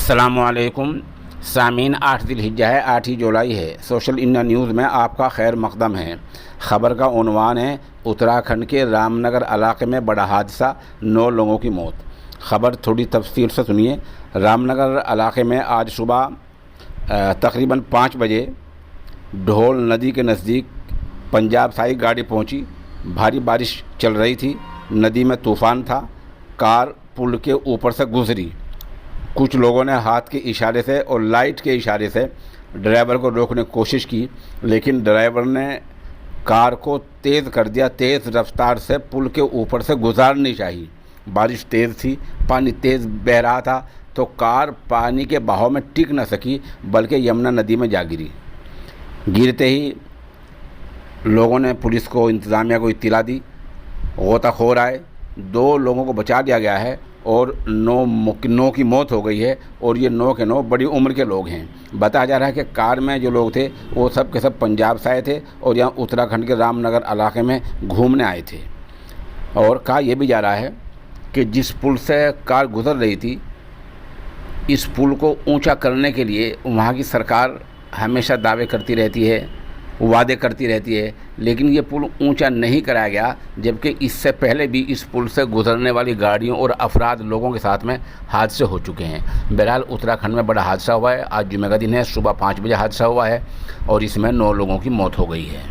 अस्सलामुअलैकुम सामीन। 8 ज़िलहिज्जा है, 8 ही जुलाई है। सोशल इंडिया न्यूज़ में आपका खैर मकदम है। ख़बर का उन्वान है उत्तराखंड के रामनगर इलाके में बड़ा हादसा, 9 लोगों की मौत। ख़बर थोड़ी तफसील से सुनिए। रामनगर इलाके में आज सुबह तकरीबन 5 बजे ढोल नदी के नज़दीक पंजाब साई गाड़ी पहुंची। भारी बारिश चल रही थी, नदी में तूफ़ान था। कार पुल के ऊपर से गुजरी। कुछ लोगों ने हाथ के इशारे से और लाइट के इशारे से ड्राइवर को रोकने की कोशिश की, लेकिन ड्राइवर ने कार को तेज़ कर दिया। तेज़ रफ्तार से पुल के ऊपर से गुजारनी चाहिए। बारिश तेज़ थी, पानी तेज़ बह रहा था, तो कार पानी के बहाव में टिक न सकी, बल्कि यमुना नदी में जा गिरी। गिरते ही लोगों ने पुलिस को, इंतज़ामिया को इत्तला दी। गोताखोर आए, 2 लोगों को बचा लिया गया है और 9 की मौत हो गई है। और ये 9 के 9 बड़ी उम्र के लोग हैं। बताया जा रहा है कि कार में जो लोग थे वो सब के सब पंजाब से आए थे और यहाँ उत्तराखंड के रामनगर इलाके में घूमने आए थे। और कहा यह भी जा रहा है कि जिस पुल से कार गुजर रही थी, इस पुल को ऊंचा करने के लिए वहाँ की सरकार हमेशा दावे करती रहती है, वादे करती रहती है, लेकिन ये पुल ऊंचा नहीं कराया गया, जबकि इससे पहले भी इस पुल से गुजरने वाली गाड़ियों और अफराद लोगों के साथ में हादसे हो चुके हैं। बहरहाल उत्तराखंड में बड़ा हादसा हुआ है। आज जुमे का दिन है, सुबह 5 बजे हादसा हुआ है और इसमें 9 लोगों की मौत हो गई है।